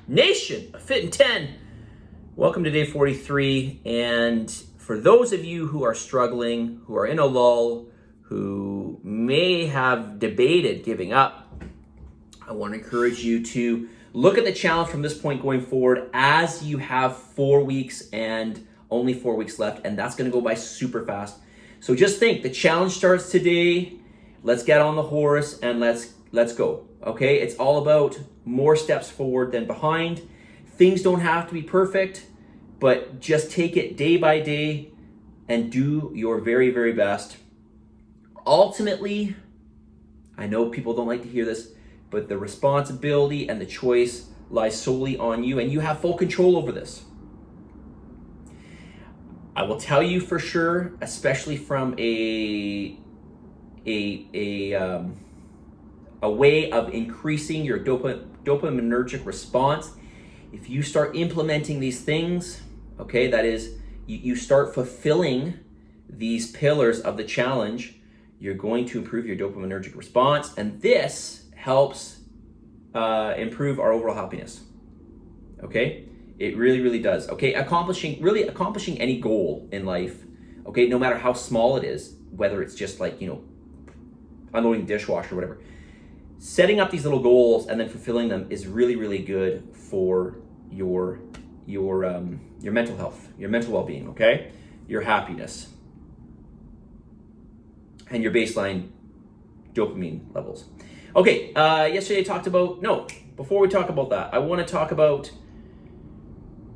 Nation of Fit in 10. Welcome to day 43. And for those of you who are struggling, who are in a lull, who may have debated giving up, I want to encourage you to look at the challenge from this point going forward, as you have 4 weeks and only 4 weeks left, and that's going to go by super fast. So just think, the challenge starts today. Let's get on the horse and let's go. Okay, it's all about more steps forward than behind. Things don't have to be perfect, but just take it day by day and do your very, very best. Ultimately, I know people don't like to hear this, but the responsibility and the choice lies solely on you, and you have full control over this. I will tell you for sure, especially from a way of increasing your dopaminergic response, if you start implementing these things, okay, that is, you start fulfilling these pillars of the challenge, you're going to improve your dopaminergic response, and this helps improve our overall happiness. Okay, it really, really does. Okay, accomplishing any goal in life, okay, no matter how small it is, whether it's just like, unloading the dishwasher or whatever, setting up these little goals and then fulfilling them is really, really good for your mental health, your mental well-being, okay, your happiness, and your baseline dopamine levels. Okay, yesterday I talked about, before we talk about that, I want to talk about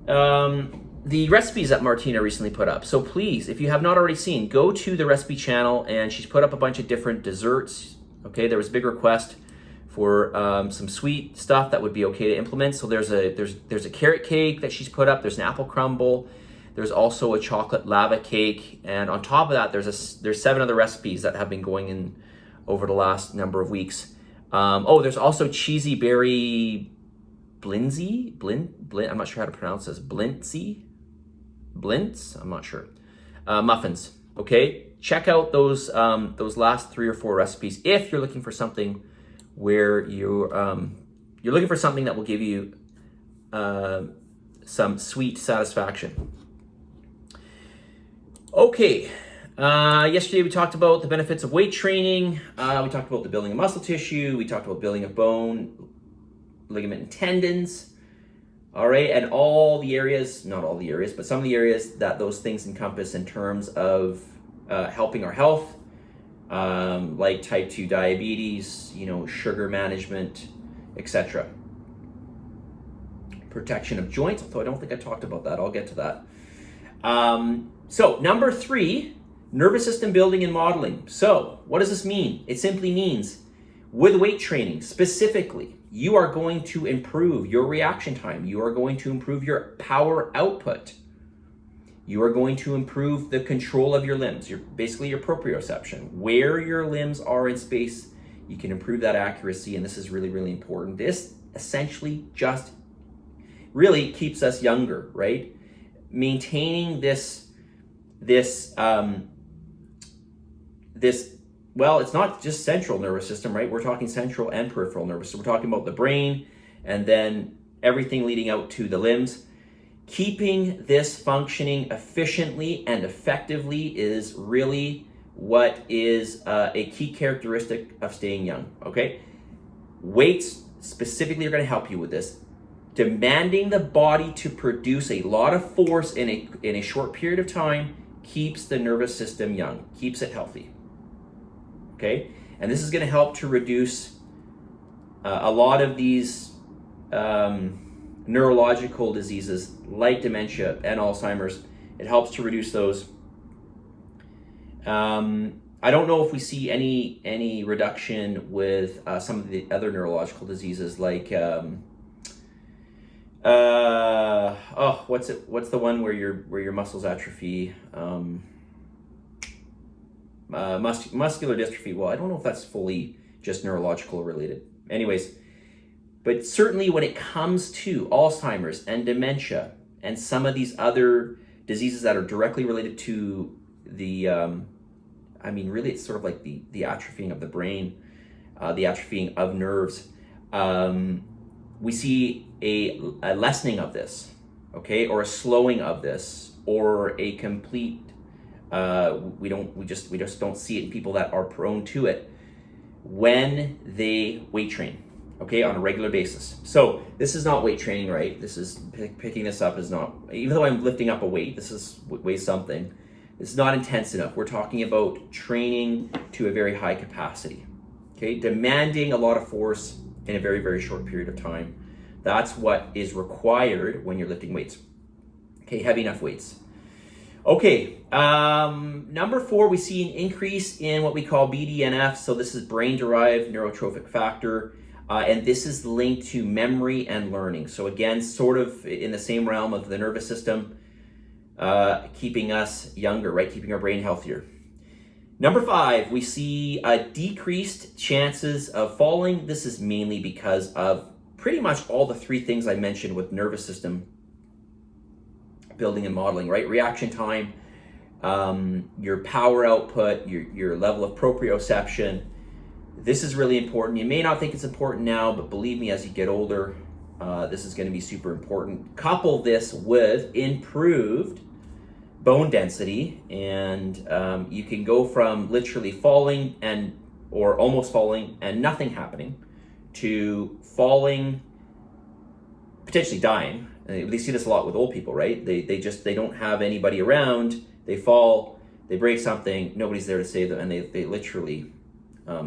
the recipes that Martina recently put up. So please, if you have not already seen, go to the recipe channel, and she's put up a bunch of different desserts. Okay, there was a big request for some sweet stuff that would be okay to implement. So there's a carrot cake that she's put up. There's an apple crumble. There's also a chocolate lava cake, and on top of that, there's 7 other recipes that have been going in over the last number of weeks. There's also cheesy berry blinzy, I'm not sure how to pronounce this. Blints, I'm not sure. Muffins. Okay, check out those last 3 or 4 recipes if you're looking for something where you're looking for something that will give you some sweet satisfaction. Okay, yesterday we talked about the benefits of weight training. We talked about the building of muscle tissue. We talked about building of bone, ligament, and tendons. All right, and all the areas, not all the areas, but some of the areas that those things encompass in terms of helping our health, like type 2 diabetes, sugar management, etc. Protection of joints, although I don't think I talked about that. I'll get to that. So number 3, nervous system building and modeling. So what does this mean? It simply means with weight training specifically, you are going to improve your reaction time. You are going to improve your power output. You are going to improve the control of your limbs, basically your proprioception. Where your limbs are in space, you can improve that accuracy, and this is really, really important. This essentially just really keeps us younger, right? Maintaining this, well, it's not just central nervous system, right? We're talking central and peripheral nervous. So we're talking about the brain and then everything leading out to the limbs. Keeping this functioning efficiently and effectively is really what is a key characteristic of staying young, okay? Weights specifically are going to help you with this. Demanding the body to produce a lot of force in a short period of time keeps the nervous system young, keeps it healthy. Okay, and this is going to help to reduce a lot of these neurological diseases like dementia and Alzheimer's. It helps to reduce those. I don't know if we see any reduction with some of the other neurological diseases like what's the one where your muscles atrophy? Muscular dystrophy. Well, I don't know if that's fully just neurological related. Anyways, but certainly when it comes to Alzheimer's and dementia and some of these other diseases that are directly related to the, really it's sort of like the atrophying of the brain, the atrophying of nerves. we see a lessening of this, okay, or a slowing of this, or a complete, we just don't see it in people that are prone to it when they weight train, okay, on a regular basis. So this is not weight training, right? This is picking this up is not, even though I'm lifting up a weight, this is weighs something. It's not intense enough. We're talking about training to a very high capacity, okay, demanding a lot of force in a very, very short period of time. That's what is required when you're lifting weights. Okay, heavy enough weights. Okay, number 4, we see an increase in what we call BDNF. So this is brain-derived neurotrophic factor, and this is linked to memory and learning. So again, sort of in the same realm of the nervous system, keeping us younger, right? Keeping our brain healthier. Number 5, we see decreased chances of falling. This is mainly because of pretty much all the 3 things I mentioned with nervous system building and modeling, right? Reaction time, your power output, your level of proprioception. This is really important. You may not think it's important now, but believe me, as you get older, this is going to be super important. Couple this with improved bone density, and you can go from literally falling or almost falling and nothing happening to falling, potentially dying. They see this a lot with old people, right? They don't have anybody around. They fall, they break something, nobody's there to save them, and they literally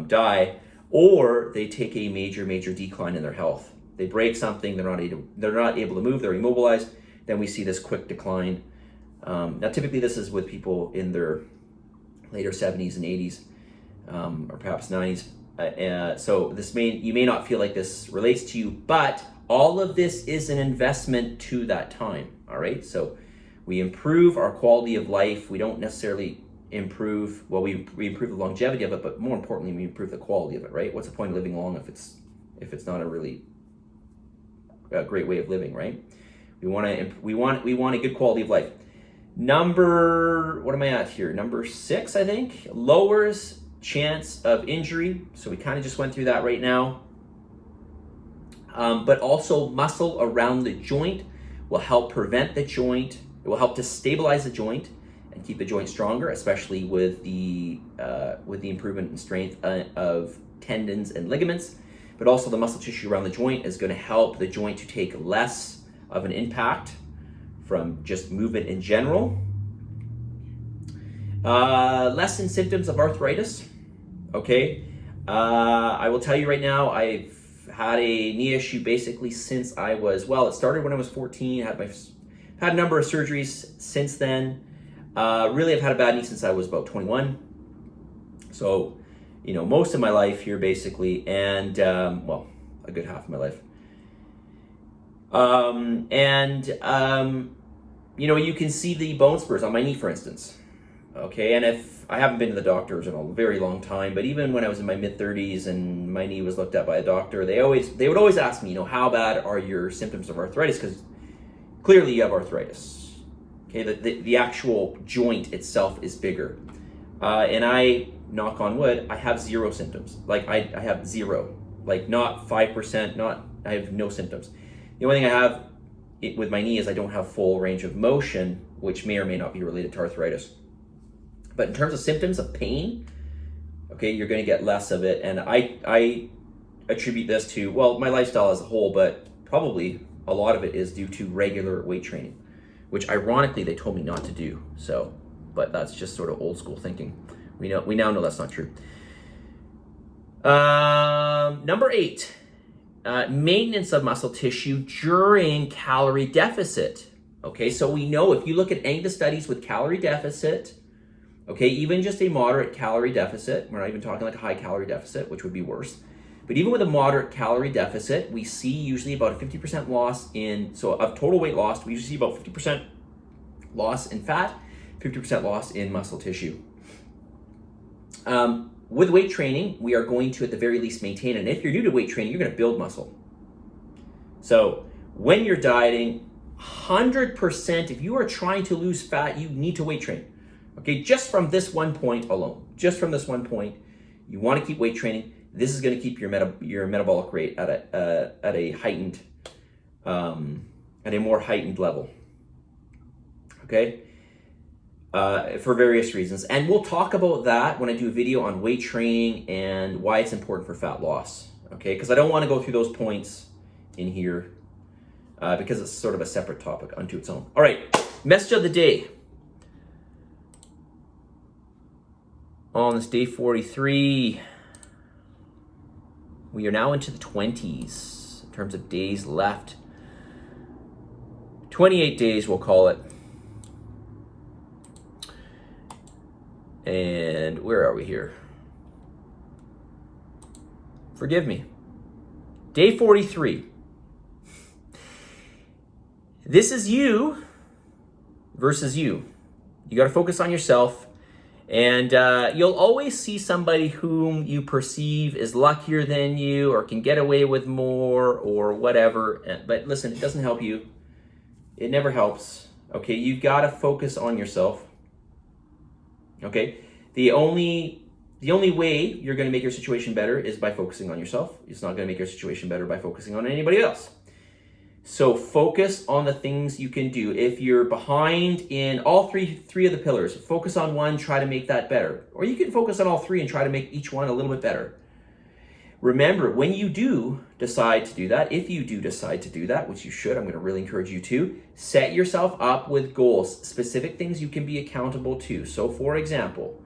die, or they take a major decline in their health. They break something, they're not able to move, they're immobilized. Then we see this quick decline. Now, typically this is with people in their later 70s and 80s, or perhaps 90s. So you may not feel like this relates to you, but all of this is an investment to that time, all right? So we improve our quality of life. We don't necessarily improve, well, we improve the longevity of it, but more importantly, we improve the quality of it, right? What's the point of living long if it's not a really great way of living, right? We want a good quality of life. What am I at here? Number 6, I think, lowers chance of injury. So we kind of just went through that right now. But also muscle around the joint will help prevent the joint. It will help to stabilize the joint and keep the joint stronger, especially with the improvement in strength of tendons and ligaments. But also the muscle tissue around the joint is going to help the joint to take less of an impact from just movement in general. Lessen symptoms of arthritis. Okay, I will tell you right now, I've had a knee issue basically since I was, it started when I was 14. Had a number of surgeries since then. Really, I've had a bad knee since I was about 21. So, most of my life here basically, and a good half of my life. You can see the bone spurs on my knee, for instance. Okay, and if I haven't been to the doctors in a very long time, but even when I was in my mid-30s and my knee was looked at by a doctor, they would always ask me, how bad are your symptoms of arthritis? Because clearly you have arthritis. Okay, the actual joint itself is bigger, and I, knock on wood, I have 0 symptoms. Like I have 0, like not 5%, I have no symptoms. The only thing I have with my knee is I don't have full range of motion, which may or may not be related to arthritis. But in terms of symptoms of pain, okay, you're going to get less of it. And I attribute this to, my lifestyle as a whole, but probably a lot of it is due to regular weight training, which ironically they told me not to do. So, but that's just sort of old school thinking. We now know that's not true. Number 8, maintenance of muscle tissue during calorie deficit. Okay, so we know if you look at any of the studies with calorie deficit, okay, even just a moderate calorie deficit, we're not even talking like a high calorie deficit, which would be worse, but even with a moderate calorie deficit, we see usually about a 50% loss of total weight lost, we usually see about 50% loss in fat, 50% loss in muscle tissue. With weight training, we are going to at the very least maintain, and if you're new to weight training, you're going to build muscle. So when you're dieting, 100%, if you are trying to lose fat, you need to weight train. Okay, just from this one point alone, you want to keep weight training. this is going to keep your metabolic rate at a heightened, at a more heightened level. Okay, for various reasons, and we'll talk about that when I do a video on weight training and why it's important for fat loss. Okay, because I don't want to go through those points in here because it's sort of a separate topic unto its own. All right, message of the day. On this day 43, we are now into the 20s in terms of days left. 28 days, we'll call it. And where are we here? Forgive me. Day 43. This is you versus you. You got to focus on yourself. And you'll always see somebody whom you perceive is luckier than you or can get away with more or whatever. But listen, it doesn't help you. It never helps. Okay, you've got to focus on yourself. Okay, the only way you're going to make your situation better is by focusing on yourself. It's not going to make your situation better by focusing on anybody else. So focus on the things you can do. If you're behind in all three of the pillars, focus on one, try to make that better. Or you can focus on all three and try to make each one a little bit better. Remember, when you do decide to do that, if you do decide to do that, which you should, I'm going to really encourage you to, set yourself up with goals, specific things you can be accountable to. So for example,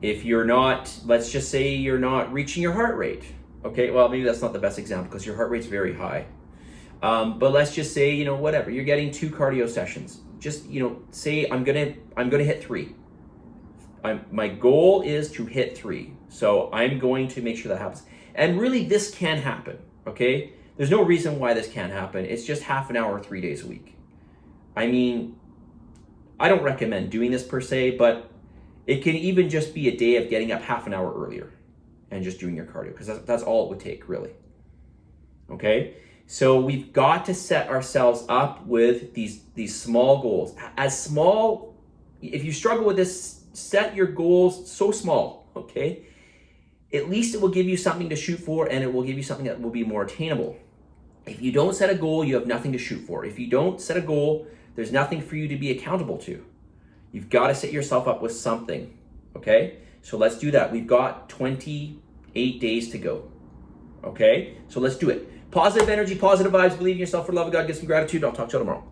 if you're not, let's just say you're not reaching your heart rate. Okay, well, maybe that's not the best example because your heart rate's very high. But let's just say, whatever, you're getting 2 cardio sessions. Just, say I'm gonna hit 3. My goal is to hit 3. So I'm going to make sure that happens. And really, this can happen, okay? There's no reason why this can't happen. It's just half an hour, 3 days a week. I mean, I don't recommend doing this per se, but it can even just be a day of getting up half an hour earlier and just doing your cardio, because that's all it would take, really. Okay? So we've got to set ourselves up with these small goals. As small, if you struggle with this, set your goals so small, okay? At least it will give you something to shoot for, and it will give you something that will be more attainable. If you don't set a goal, you have nothing to shoot for. If you don't set a goal, there's nothing for you to be accountable to. You've got to set yourself up with something, okay? So let's do that. We've got 28 days to go, okay? So let's do it. Positive energy, positive vibes, believe in yourself, for the love of God, give some gratitude. I'll talk to you tomorrow.